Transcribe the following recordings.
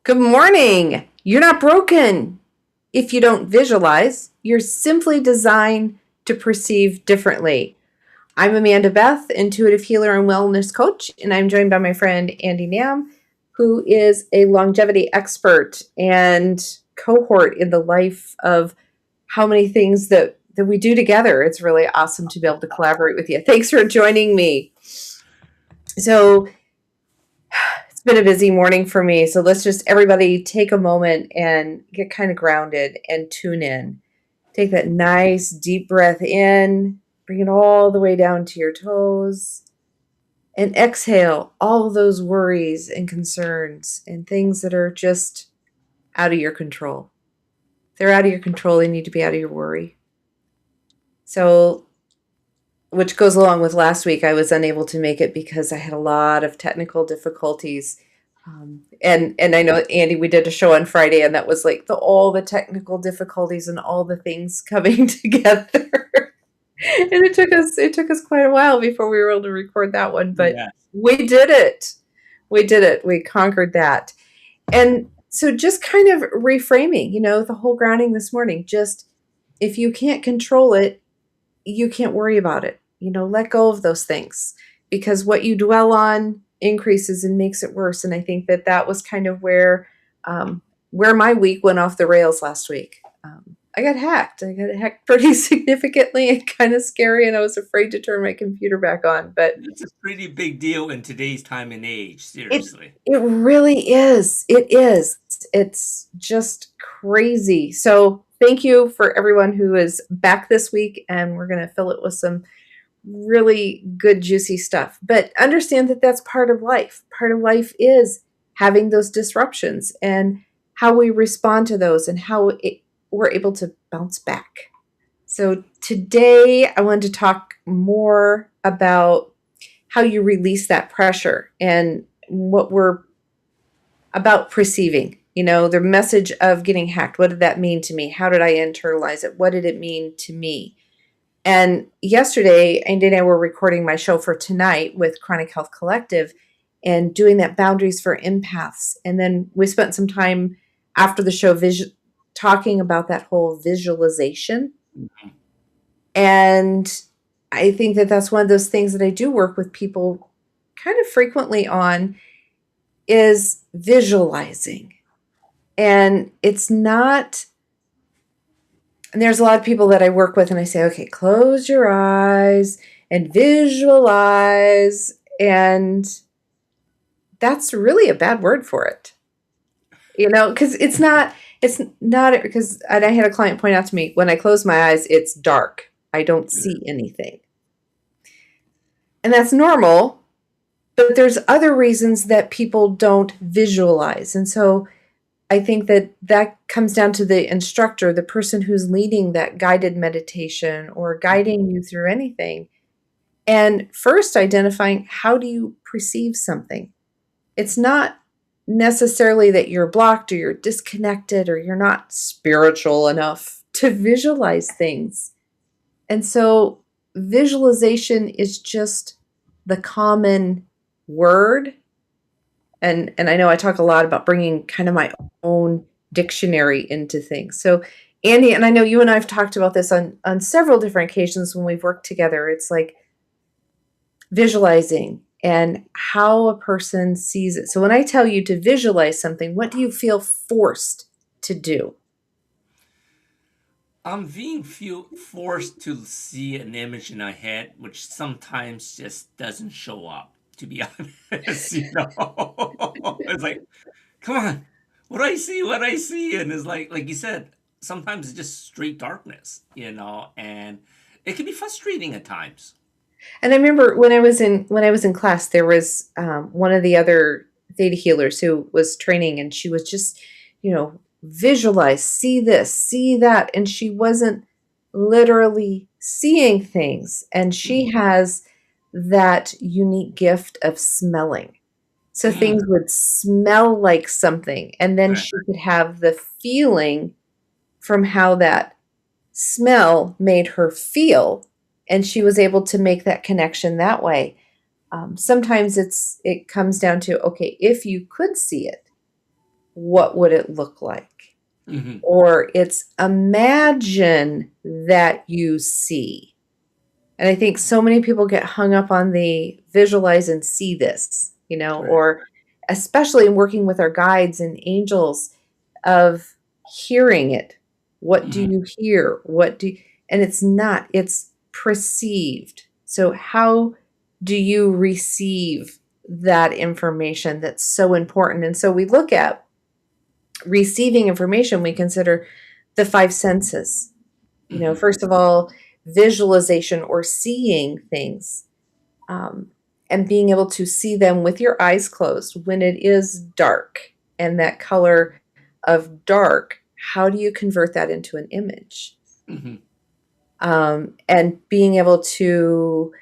Good morning. You're not broken if you don't visualize. You're simply designed to perceive differently. I'm Amanda Beth, intuitive healer and wellness coach, and I'm joined by my friend Andy Nam, who is a longevity expert and cohort in the life of how many things that we do together. It's really awesome to be able to collaborate with you. Thanks for joining me. So, it's been a busy morning for me. So let's just everybody take a moment and get kind of grounded and tune in. Take that nice deep breath in, bring it all the way down to your toes, and exhale all of those worries and concerns and things that are just out of your control. If they're out of your control, they need to be out of your worry. So, which goes along with last week, I was unable to make it because I had a lot of technical difficulties. And I know, Andy, we did a show on Friday, and that was like all the technical difficulties and all the things coming together. And it took us quite a while before we were able to record that one, but Yeah. we did it. We did it. We conquered that. And so just kind of reframing, the whole grounding this morning, just if you can't control it, you can't worry about it. Let go of those things because what you dwell on increases and makes it worse. And I think that was kind of where my week went off the rails last week. I got hacked. I got hacked pretty significantly and kind of scary, and I was afraid to turn my computer back on. But It's a pretty big deal in today's time and age, it seriously. it really is. It is. It's just crazy. So thank you for everyone who is back this week, and we're going to fill it with some really good, juicy stuff. But understand that that's part of life. Part of life is having those disruptions and how we respond to those and how we're able to bounce back. So today I wanted to talk more about how you release that pressure and what we're about perceiving. The message of getting hacked. What did that mean to me? How did I internalize it? What did it mean to me? And yesterday, Andy and I were recording my show for tonight with Chronic Health Collective and doing that boundaries for empaths. And then we spent some time after the show talking about that whole visualization. Mhm. And I think that that's one of those things that I do work with people kind of frequently on is visualizing. And it's not, and there's a lot of people that I work with and I say, okay, close your eyes and visualize. And that's really a bad word for it, because it's not, because and I had a client point out to me, when I close my eyes, it's dark. I don't see anything. And that's normal, but there's other reasons that people don't visualize. And so I think that comes down to the instructor, the person who's leading that guided meditation or guiding you through anything. And first identifying, how do you perceive something? It's not necessarily that you're blocked or you're disconnected or you're not spiritual enough to visualize things. And so visualization is just the common word. And I know I talk a lot about bringing kind of my own dictionary into things. So Andy, and I know you and I have talked about this on several different occasions when we've worked together. It's like visualizing and how a person sees it. So when I tell you to visualize something, what do you feel forced to do? I'm being forced to see an image in my head, which sometimes just doesn't show up, to be honest. It's like, come on, what do I see? What do I see? And it's like you said, sometimes it's just straight darkness, and it can be frustrating at times. And I remember when I was in class, there was one of the other theta healers who was training, and she was just, visualize, see this, see that, and she wasn't literally seeing things. And she Mhm. has that unique gift of smelling. So things Mm, would smell like something, and then right. she could have the feeling from how that smell made her feel, and she was able to make that connection that way. Sometimes it comes down to, okay, if you could see it, what would it look like? Mm-hmm. Or it's imagine that you see. And I think so many people get hung up on the visualize and see this, Correct. or especially in working with our guides and angels of hearing it. What do Mm-hmm. you hear? And it's not, it's perceived. So, how do you receive that information that's so important? And so, we look at receiving information, we consider the five senses. Mm-hmm. First of all, visualization or seeing things, um, and being able to see them with your eyes closed when it is dark, and that color of dark, how do you convert that into an image? Mm-hmm. And being able to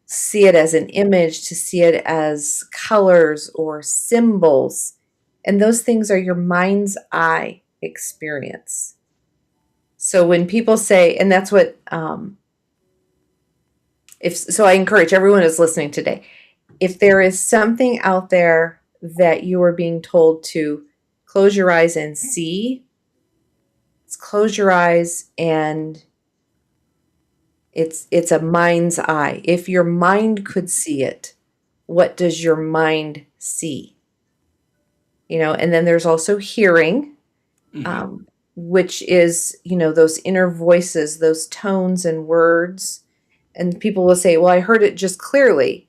see it as an image, to see it as colors or symbols. And those things are your mind's eye experience. So when people say, and that's what, if so, I encourage everyone who's listening today, if there is something out there that you are being told to close your eyes and see, close your eyes, and it's a mind's eye. If your mind could see it, what does your mind see? And then there's also hearing, Mm-hmm. um, which is, those inner voices, those tones and words. And people will say, well, I heard it just clearly.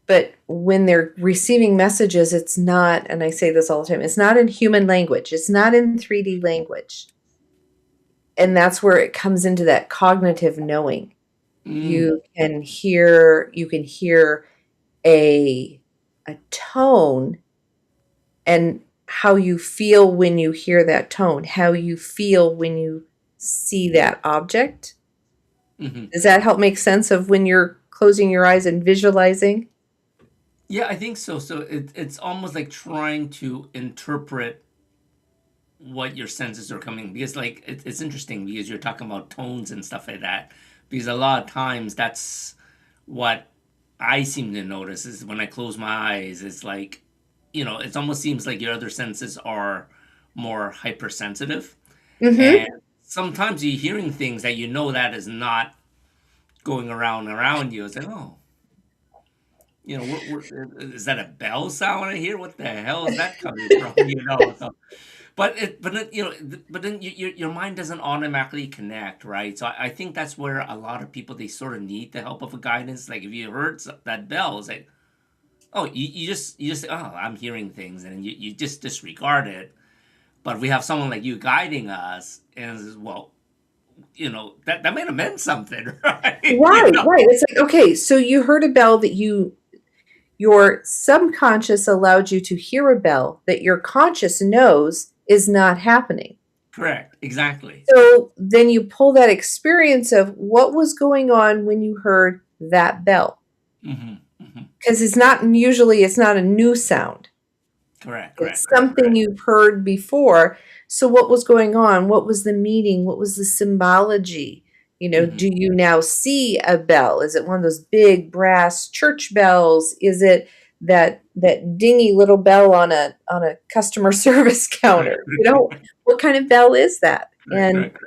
But when they're receiving messages, it's not, and I say this all the time, it's not in human language. It's not in 3D language. And that's where it comes into that cognitive knowing. Mm. You can hear a tone, and how you feel when you hear that tone, how you feel when you see that object. Mm-hmm. Does that help make sense of when you're closing your eyes and visualizing? Yeah, I think so. So it's almost like trying to interpret what your senses are coming, because like it's interesting because you're talking about tones and stuff like that, because a lot of times that's what I seem to notice is when I close my eyes, it's like, it almost seems like your other senses are more hypersensitive, Mm-hmm. and sometimes you're hearing things that that is not going around you. It's like, oh, is that a bell sound I hear? What the hell is that coming from? So, but then your mind doesn't automatically connect, right? So I think that's where a lot of people, they sort of need the help of a guidance. Like if you heard that bell, it's like, oh, you just oh, I'm hearing things, and you just disregard it. But we have someone like you guiding us, and says, well, that may have meant something, right? Right, right. It's like, okay, so you heard a bell that your subconscious allowed you to hear a bell that your conscious knows is not happening. Correct, exactly. So then you pull that experience of what was going on when you heard that bell. Mm-hmm, mm-hmm. Because it's not a new sound. Correct, correct, It's correct, something correct. you've heard before. So what was going on? What was the meaning? What was the symbology? Mm-hmm. Do you now see a bell? Is it one of those big brass church bells? Is it that dingy little bell on a customer service Correct, counter? What kind of bell is that? correct, And correct.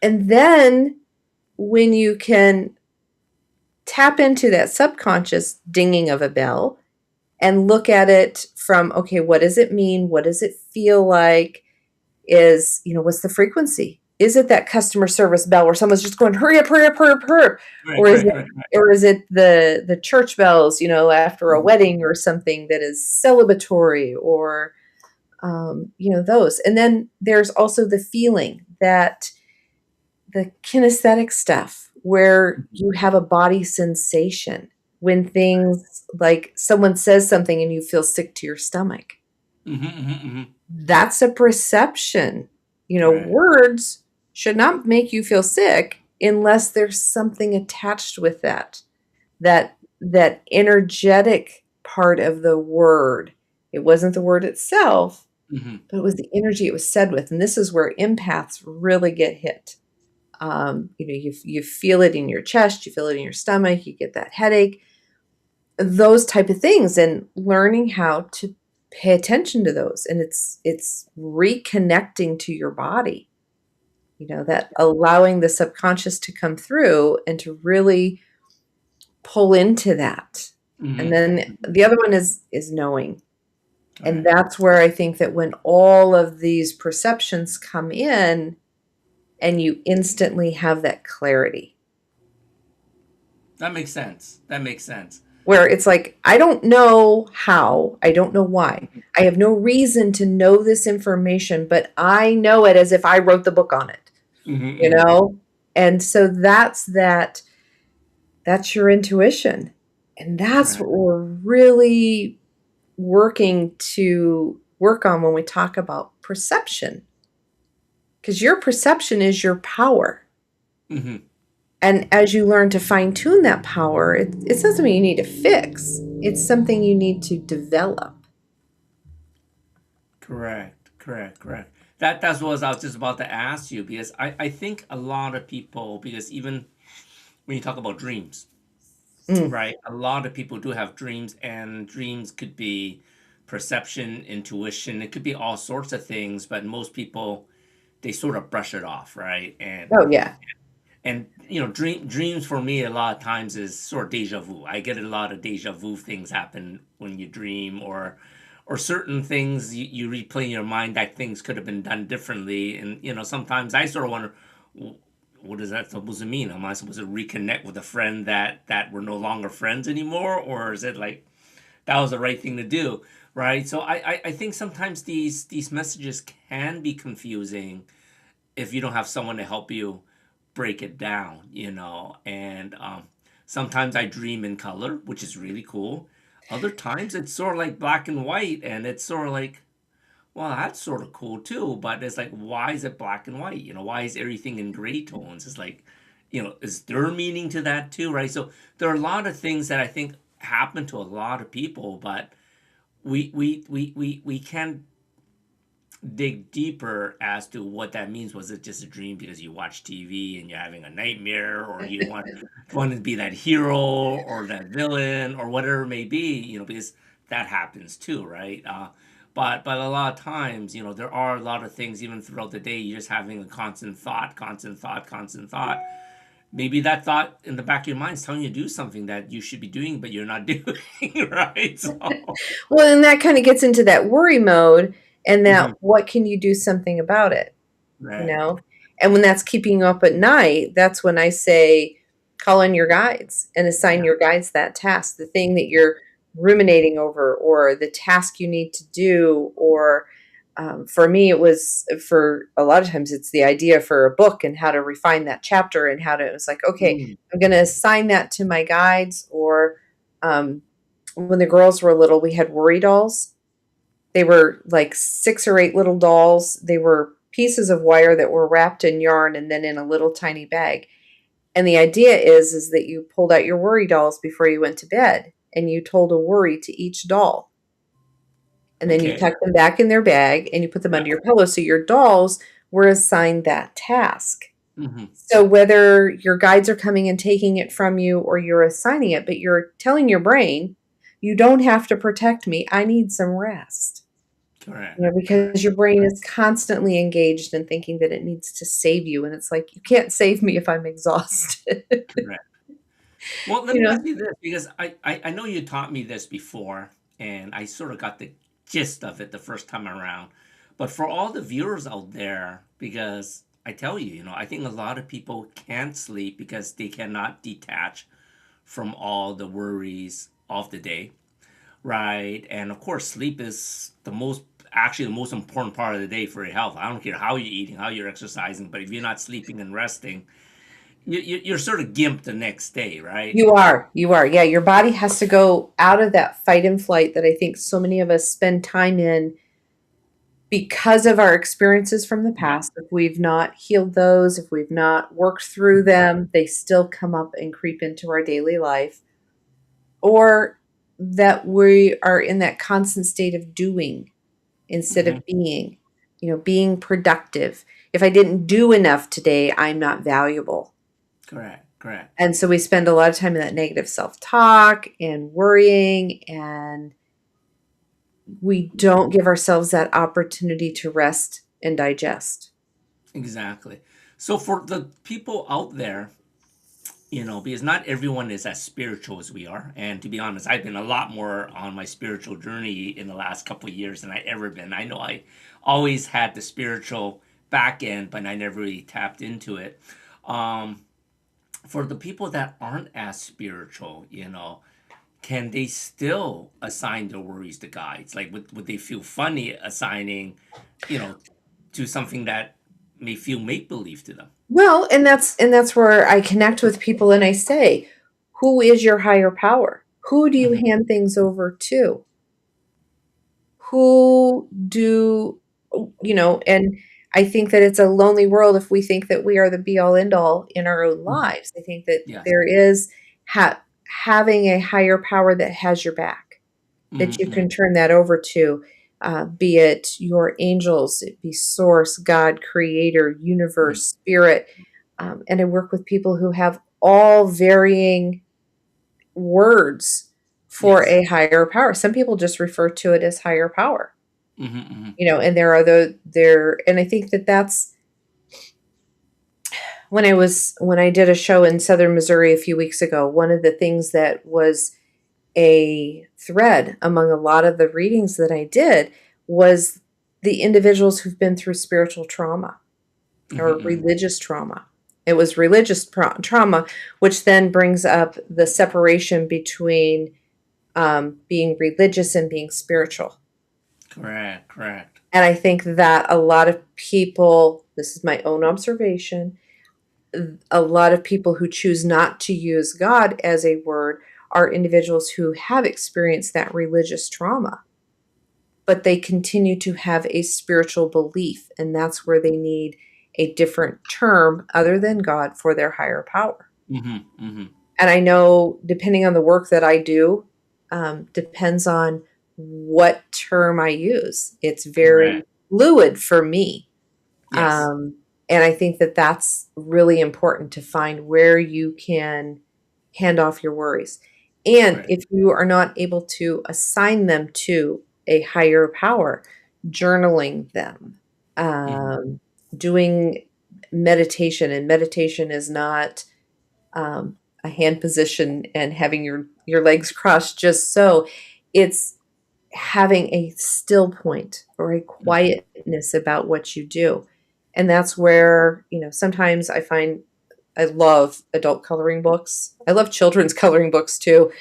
and then when you can tap into that subconscious dinging of a bell and look at it from, okay, what does it mean? What does it feel like? What's the frequency? Is it that customer service bell where someone's just going, hurry up, hurry up, hurry up, hurry up? Correct, Or is correct, it correct, correct. or is it the church bells, after a Mhm. wedding or something that is celebratory, or those. And then there's also the feeling, that the kinesthetic stuff where you have a body sensation when things like someone says something and you feel sick to your stomach. Mhm, mhm, mhm. That's a perception. Correct. Words should not make you feel sick unless there's something attached with that energetic part of the word. It wasn't the word itself, Mhm. but it was the energy it was said with. And this is where empaths really get hit. You feel it in your chest, you feel it in your stomach, you get that headache, those type of things, and learning how to pay attention to those, and it's reconnecting to your body, that allowing the subconscious to come through and to really pull into that. And Mhm. then the other one is knowing. And Correct. that's where I think that when all of these perceptions come in and you instantly have that clarity, That makes sense. That makes sense. where it's like, I don't know how, I don't know why. I have no reason to know this information, but I know it as if I wrote the book on it, Mhm, you mhm. know? And so that's your intuition. And that's Correct. what we're really working to work on when we talk about perception. Because your perception is your power. Mhm. And as you learn to fine tune that power, it's not something you need to fix, it's something you need to develop. Correct. Correct. Correct. That's what I was just about to ask you, because I think a lot of people, because even when you talk about dreams, Mm. right? A lot of people do have dreams, and dreams could be perception, intuition, it could be all sorts of things, but most people, they sort of brush it off, right? Oh, yeah. And dreams for me a lot of times is sort of deja vu. I get a lot of deja vu things happen when you dream, or certain things you replay in your mind that things could have been done differently. And sometimes I sort of wonder, what is that supposed to mean? Am I supposed to reconnect with a friend that we're no longer friends anymore, or is it like that was the right thing to do, right? So I think sometimes these messages can be confusing if you don't have someone to help you break it down, and sometimes I dream in color, which is really cool. Other times it's sort of like black and white, and it's sort of like, well, that's sort of cool too, but it's like, why is it black and white? Why is everything in gray tones? It's like, is there meaning to that too, right? So there are a lot of things that I think happen to a lot of people, but we can't dig deeper as to what that means. Was it just a dream because you watch TV and you're having a nightmare, or you want to be that hero or that villain or whatever it may be? Because that happens too, right? But a lot of times, there are a lot of things even throughout the day. You're just having a constant thought, constant thought, constant thought. Maybe that thought in the back of your mind is telling you to do something that you should be doing, but you're not doing, right? So, Well, and that kind of gets into that worry mode, and that mhm, what can you do something about it? you right. know? And when that's keeping you up at night, that's when I say, call in your guides and assign Yeah. your guides that task, the thing that you're ruminating over, or the task you need to do. Or for me, it was, for a lot of times, it's the idea for a book and how to refine that chapter, and how to, it was like, okay, Mm, I'm going to assign that to my guides. Or um, when the girls were little, we had worry dolls. They were like 6 or 8 little dolls. They were pieces of wire that were wrapped in yarn and then in a little tiny bag. And the idea is that you pulled out your worry dolls before you went to bed, and you told a worry to each doll. And then you okay. tucked them back in their bag and you put them Yeah. under your pillow, so your dolls were assigned that task. Mhm. So whether your guides are coming and taking it from you or you're assigning it, but you're telling your brain, you don't have to protect me. I need some rest. Correct. Correct. Because your brain is constantly engaged in thinking that it needs to save you, and it's like, you can't save me if I'm exhausted. Correct. Well, let You me know? ask you this, because I know you taught me this before, and I sort of got the gist of it the first time around. But for all the viewers out there, because I tell you, I think a lot of people can't sleep because they cannot detach from all the worries of the day, right? And of course, sleep is actually the most important part of the day for your health. I don't care how you're eating, how you're exercising, but if you're not sleeping and resting, you're sort of gimped the next day, right? You are. Yeah, your body has to go out of that fight and flight that I think so many of us spend time in because of our experiences from the Yeah. past. If we've not healed those, if we've not worked through Mhm. them, they still come up and creep into our daily life. Or that we are in that constant state of doing instead Mhm. of being, being productive. If I didn't do enough today, I'm not valuable. Correct. Correct. And so we spend a lot of time in that negative self talk and worrying. And we don't give ourselves that opportunity to rest and digest. Exactly. So for the people out there, because not everyone is as spiritual as we are. And to be honest, I've been a lot more on my spiritual journey in the last couple of years than I ever been. I know I always had the spiritual back end, but I never really tapped into it. Um, for the people that aren't as spiritual, can they still assign their worries to God? It's like, would they feel funny assigning, you know, to something that may feel make believe to them? Well, and that's where I connect with people and I say, who is your higher power? Who do you Hmm. hand things over to? Who do and I think that it's a lonely world if we think that we are the be all end all in our own Hmm. lives. I think that Yes. there is having a higher power that has your back, that you Hmm. can turn that over to, be it your angels, it be source, God, creator, Hmm. universe, spirit. And I work with people who have all varying words for Yes. a higher power. Some people just refer to it as higher power, Hmm. Hmm. and there are and I think that that's when I did a show in Southern Missouri a few weeks ago, one of the things that was a thread among a lot of the readings that I did was the individuals who've been through spiritual trauma or Hmm. religious trauma. It was religious trauma, which then brings up the separation between being religious and being spiritual. Correct. Correct. And I think that a lot of people, this is my own observation, a lot of people who choose not to use God as a word are individuals who have experienced that religious trauma, but they continue to have a spiritual belief. And that's where they need a different term other than God for their higher power. Hmm. Hmm. And I know depending on the work that I do, depends on what term I use. It's very Correct. fluid for me. Yes. Um, and I think that that's really important to find where you can hand off your worries. And Correct. if you are not able to assign them to a higher power, journaling them, Hmm. um, doing meditation, and meditation is not a hand position and having your legs crossed just so. It's having a still point or a Hmm. quietness about what you do. And that's where, sometimes I find I love adult coloring books. I love children's coloring books too.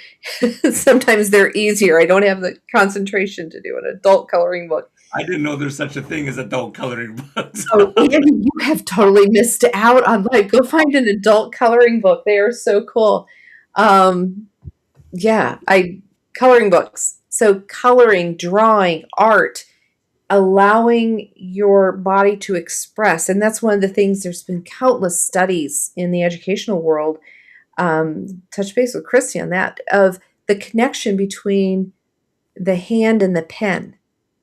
Sometimes they're easier. I don't have the concentration to do an adult coloring book. I didn't know there's such a thing as adult coloring books. Oh, Andy, you have totally missed out on life. Go find an adult coloring book. They are so cool. Um, yeah, I coloring books. So coloring, drawing, art, allowing your body to express. And that's one of the things, there's been countless studies in the educational world, touch base with Christy on that, of the connection between the hand and the pen,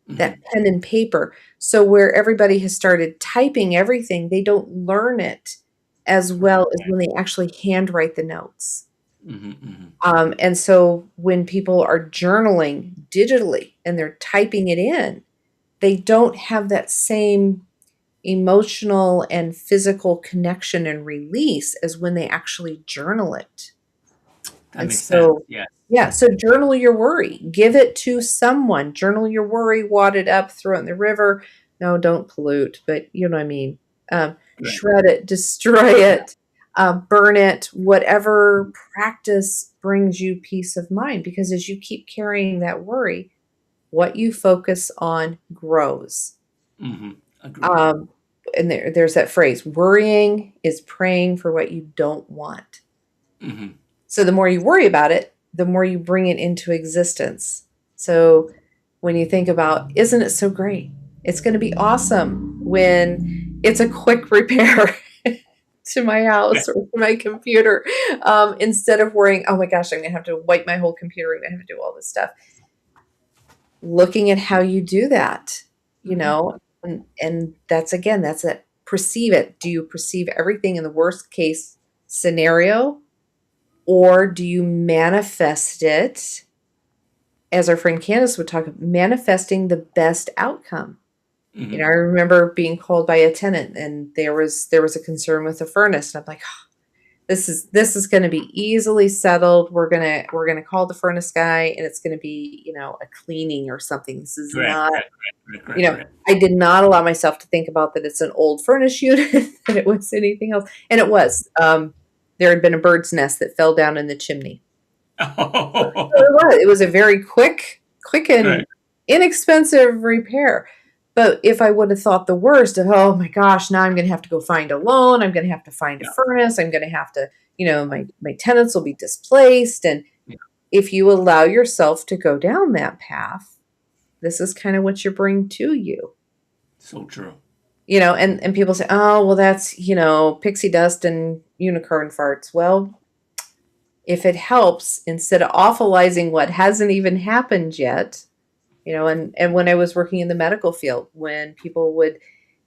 that Hmm. pen and paper. So where everybody has started typing everything, they don't learn it as well as Correct. when they actually handwrite the notes. Hmm. Hmm. And so when people are journaling digitally and they're typing it in, they don't have that same emotional and physical connection and release as when they actually journal it. That And makes sense. so, Yes. yeah, so journal your worry, give it to someone, journal your worry, wad it up, throw it in the river. No, don't pollute, but you know what I mean. Correct. Shred it, destroy it, burn it, whatever practice brings you peace of mind. Because as you keep carrying that worry, what you focus on grows. Hmm. Agreed. Um, and there's that phrase, worrying is praying for what you don't want. Hmm. So the more you worry about it, the more you bring it into existence. So when you think about, isn't it so great? It's going to be awesome when it's a quick repair to my Yeah. house or to my computer. Instead of worrying, oh my gosh, I'm going to have to wipe my whole computer. I'm going to have to do all this stuff. Looking at how you do that, you Hmm. know, and that's again, that's it. Perceive it. Do you perceive everything in the worst case scenario, or do you manifest it as our friend Candace would talk, manifesting the best outcome. I Hmm. remember being called by a tenant, and there was a concern with the furnace, and I'm like, "Oh, this is going to be easily settled. We're gonna call the furnace guy, and it's going to be a cleaning or something. This is Correct, not correct, correct, correct, correct. I did not allow myself to think about that it's an old furnace unit, that it was anything else, and it was. There had been a bird's nest that fell down in the chimney. So it Oh, was. It was a very quick and right. inexpensive repair. But if I would have thought the worst of, oh my gosh, now I'm going to have to go find a loan, I'm going to have to find a Yeah, furnace, I'm going to have to, my tenants will be displaced. And yeah. if you allow yourself to go down that path, this is kind of what you bring to you. So true. And people say, oh, well, that's, pixie dust and unicorn farts. Well, if it helps, instead of awfulizing what hasn't even happened yet, and when I was working in the medical field, when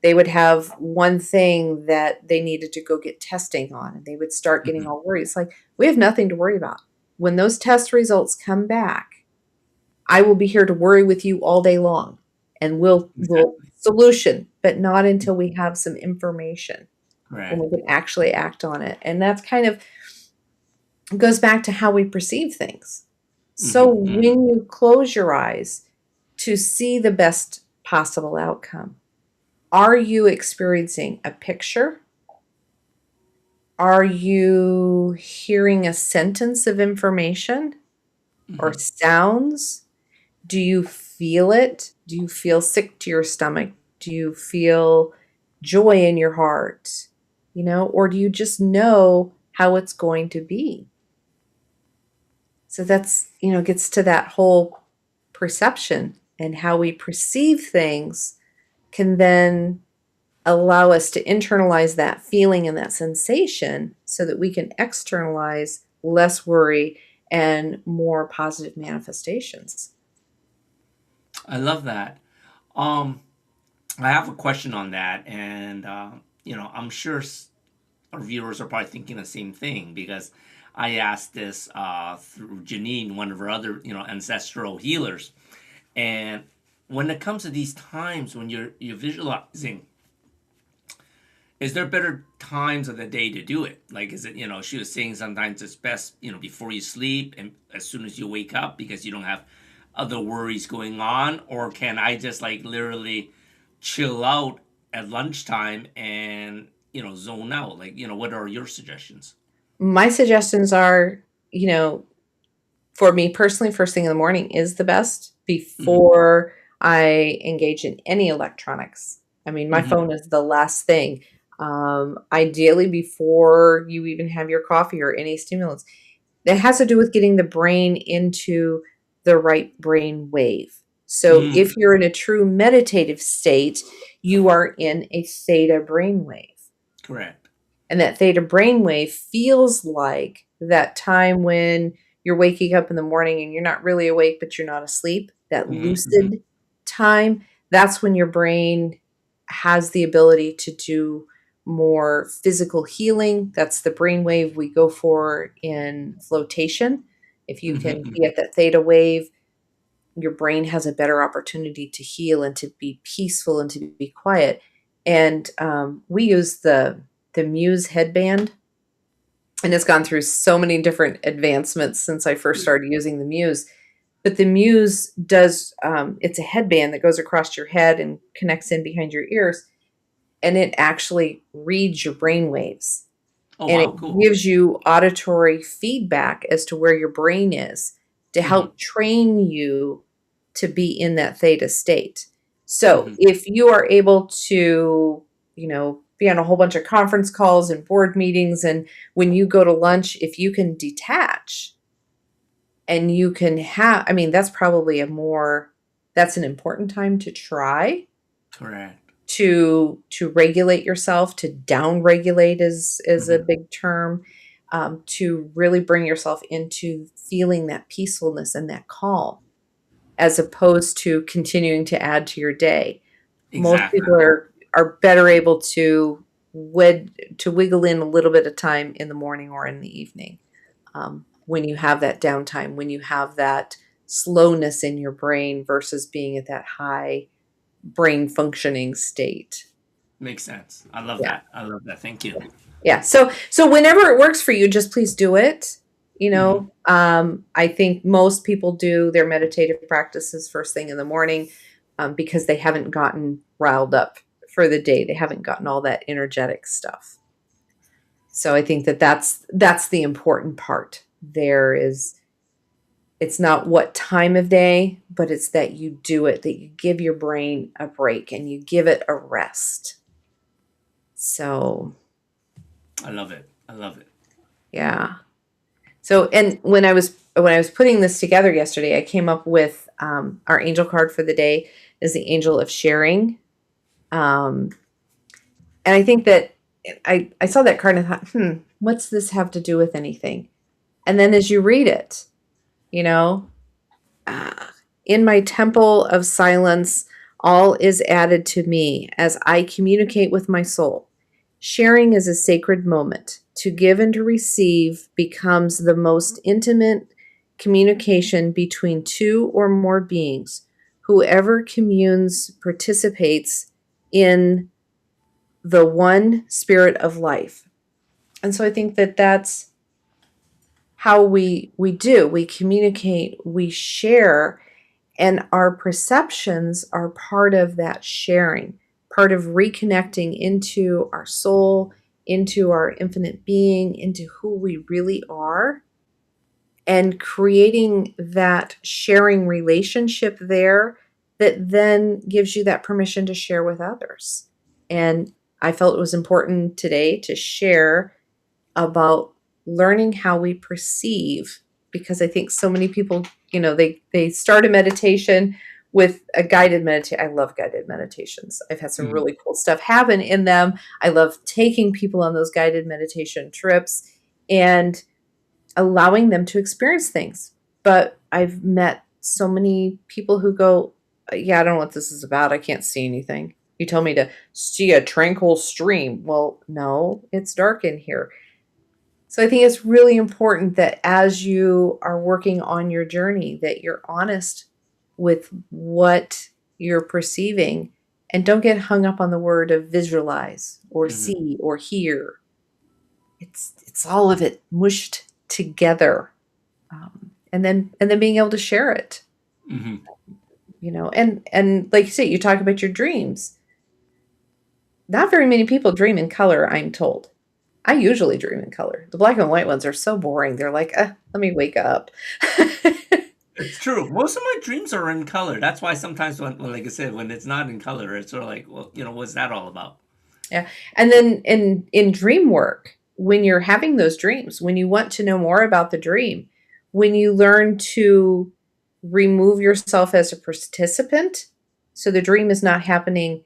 they would have one thing that they needed to go get testing on, and they would start getting Hmm. all worried. It's like, we have nothing to worry about. When those test results come back, I will be here to worry with you all day long, and we'll Exactly. solution, but not until we have some information and we Correct. can actually act on it. And that's kind of goes back to how we perceive things. So Hmm. Hmm. when you close your eyes to see the best possible outcome, are you experiencing a picture? Are you hearing a sentence of information or Hmm. sounds? Do you feel it? Do you feel sick to your stomach? Do you feel joy in your heart? Or do you just know how it's going to be? So that's, gets to that whole perception, and how we perceive things can then allow us to internalize that feeling and that sensation so that we can externalize less worry and more positive manifestations. I love that. Um, I have a question on that, and I'm sure our viewers are probably thinking the same thing because I asked this through Janine, one of our other, ancestral healers, and when it comes to these times when you're visualizing, is there better times of the day to do it? Like, is it, she was saying sometimes it's best, before you sleep and as soon as you wake up because you don't have other worries going on, or can I just like literally chill out at lunchtime and zone out? Like, what are your suggestions? My suggestions are, for me personally, first thing in the morning is the best Hmm. before I engage in any electronics. I mean, my Hmm. phone is the last thing. Ideally, before you even have your coffee or any stimulants. It has to do with getting the brain into the right brain wave. So Mm, if you're in a true meditative state, you are in a theta brainwave. correct. And that theta brainwave feels like that time when you're waking up in the morning and you're not really awake, but you're not asleep, that Hmm. Hmm. lucid time. That's when your brain has the ability to do more physical healing. That's the brainwave we go for in flotation. If you can be Hmm. at that theta wave, your brain has a better opportunity to heal and to be peaceful and to be quiet. And we use the Muse headband, and it's gone through so many different advancements since I first started using the Muse. But the Muse does it's a headband that goes across your head and connects in behind your ears, and it actually reads your brain waves, Oh and wow, it cool. gives you auditory feedback as to where your brain is to Hmm. help train you to be in that theta state. So Hmm. if you are able to, be on a whole bunch of conference calls and board meetings, and when you go to lunch, if you can detach and you can I mean, that's an important time to try Correct. to regulate yourself. To down regulate is a Hmm. big term. To really bring yourself into feeling that peacefulness and that calm, as opposed to continuing to add to your day. Most Exactly. people are better able to wiggle in a little bit of time in the morning or in the evening, when you have that downtime, when you have that slowness in your brain versus being at that high brain functioning state. Makes sense. I love Yeah. that. I love that. Thank you. Yeah. So whenever it works for you, just please do it. Hmm. I think most people do their meditative practices first thing in the morning, because they haven't gotten riled up for the day. They haven't gotten all that energetic stuff. So I think that that's the important part. There is it's not what time of day, but it's that you do it, that you give your brain a break and you give it a rest. So, I love it. I love it. yeah. So, and when I was putting this together yesterday, I came up with our angel card for the day is the angel of sharing. Um, and I think that I saw that card and thought, what's this have to do with anything? And then as you read it, you know, uh, in my temple of silence, all is added to me as I communicate with my soul. Sharing is a sacred moment. To give and to receive becomes the most intimate communication between two or more beings. Whoever communes participates in the one spirit of life. And so I think that that's how we communicate, we share, and our perceptions are part of that sharing, part of reconnecting into our soul, into our infinite being, into who we really are, and creating that sharing relationship there that then gives you that permission to share with others. And I felt it was important today to share about learning how we perceive, because I think so many people, they start a meditation with a guided meditation. I love guided meditations. I've had some Hmm. really cool stuff happen in them. I love taking people on those guided meditation trips and allowing them to experience things. But I've met so many people who go, yeah, I don't know what this is about. I can't see anything. You told me to see a tranquil stream. Well, no, it's dark in here. So I think it's really important that as you are working on your journey, that you're honest with what you're perceiving and don't get hung up on the word of visualize or Hmm. see or hear. It's all of it mushed together, and then being able to share it. Hmm. And like you say, you talk about your dreams. Not very many people dream in color, I'm told. I usually dream in color. The black and white ones are so boring. They're like, let me wake up. It's true. Most of my dreams are in color. That's why sometimes like I said, when it's not in color, it's sort of like, well, what's that all about? Yeah. And then in dream work, when you're having those dreams, when you want to know more about the dream, when you learn to remove yourself as a participant, so the dream is not happening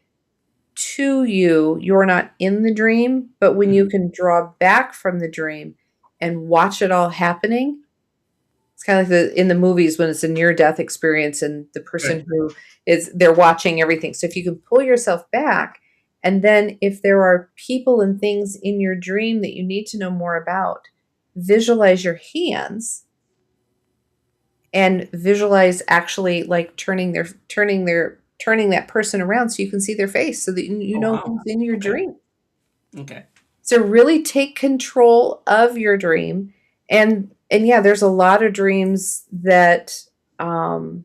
to you, you're not in the dream, but when you Hmm. can draw back from the dream and watch it all happening, it's kind of like in the movies when it's a near death experience and the Right. person who is they're watching everything. So if you can pull yourself back, and then if there are people and things in your dream that you need to know more about, visualize your hands and visualize actually like turning that person around so you can see their face so that you Oh know wow. who's in your Okay. dream. Okay. So really take control of your dream. And yeah, there's a lot of dreams that um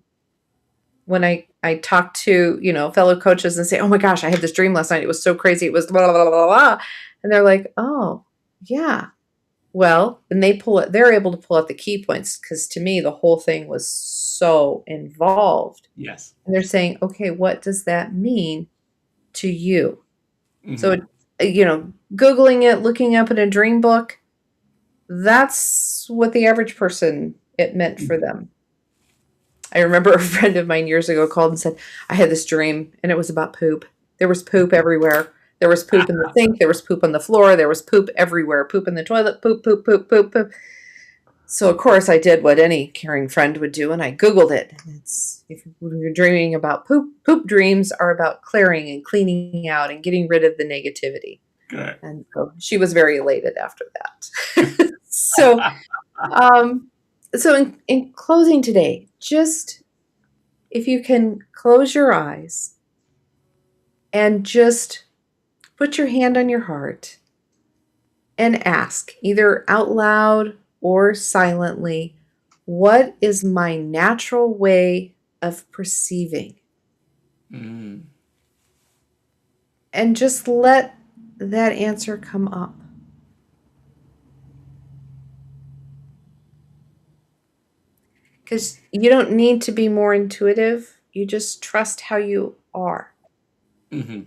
when I talk to, fellow coaches and say, "Oh my gosh, I had this dream last night. It was so crazy. It was blah blah blah blah blah." And they're like, "Oh, yeah." Well, and they're able to pull out the key points because to me the whole thing was so involved. Yes. And they're saying, "Okay, what does that mean to you?" So, Hmm. Googling it, looking up in a dream book, that's what the average person it meant for them. I remember a friend of mine years ago called and said, I had this dream and it was about poop. There was poop everywhere. There was poop in the sink. There was poop on the floor. There was poop everywhere. Poop in the toilet. Poop, poop, poop, poop, poop. So, of course, I did what any caring friend would do and I Googled it. And if you're dreaming about poop, poop dreams are about clearing and cleaning out and getting rid of the negativity. Good. And so she was very elated after that. So, um, So, in closing today, just if you can close your eyes and just put your hand on your heart and ask, either out loud or silently, what is my natural way of perceiving? Mm. And just let that answer come up. Because you don't need to be more intuitive, you just trust how you are. Hmm.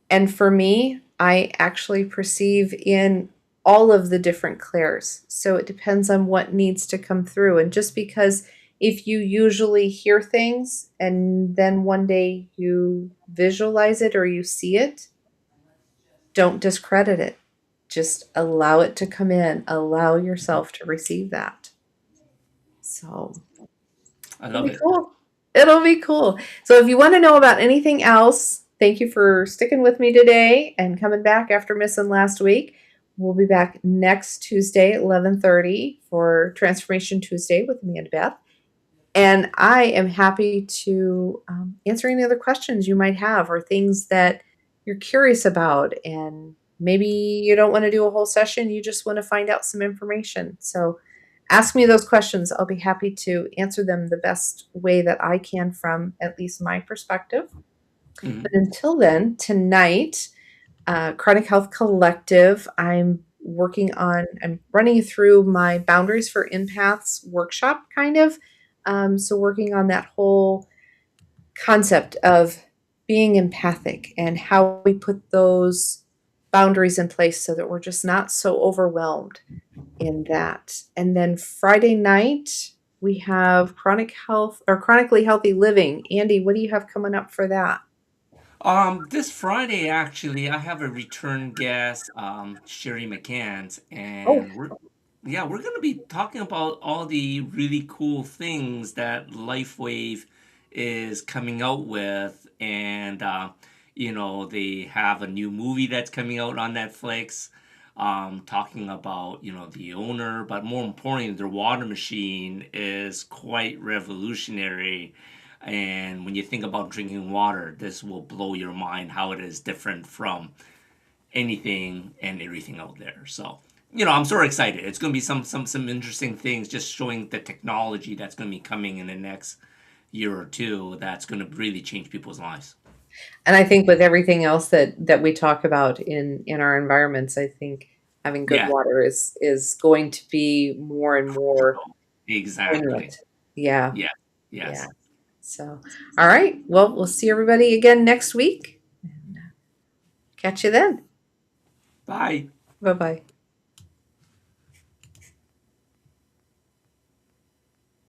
And for me, I actually perceive in all of the different clairs. So it depends on what needs to come through. And just because if you usually hear things and then one day you visualize it or you see it, don't discredit it. Just allow it to come in, allow yourself to receive that. So I it'll love be it. cool. It'll be cool. So if you want to know about anything else, thank you for sticking with me today and coming back after missing last week. We'll be back next Tuesday at 11:30 for Transformation Tuesday with me and Beth. And I am happy to answer any other questions you might have or things that you're curious about. And maybe you don't want to do a whole session, you just want to find out some information. So ask me those questions. I'll be happy to answer them the best way that I can from at least my perspective. But Hmm. until then, tonight, Chronic Health Collective, I'm running through my Boundaries for Empaths workshop, kind of. So, working on that whole concept of being empathic and how we put those boundaries in place so that we're just not so overwhelmed in that. And then Friday night, we have Chronic Health or Chronically Healthy Living. Andy, what do you have coming up for that? This Friday, actually, I have a return guest, Sherry McCants, Oh, and we're gonna be talking about all the really cool things that LifeWave is coming out with, and they have a new movie that's coming out on Netflix, talking about the owner, but more importantly, their water machine is quite revolutionary. And when you think about drinking water, this will blow your mind how it is different from anything and everything out there. So, I'm so excited. It's going to be some interesting things, just showing the technology that's going to be coming in the next year or two that's going to really change people's lives. and I think with everything else that we talk about in our environments, I think having good Yeah, water is going to be more and more exactly. poignant. Yeah, Yeah, yeah. yes. So, all right. Well, we'll see everybody again next week. Catch you then. Bye. Bye bye.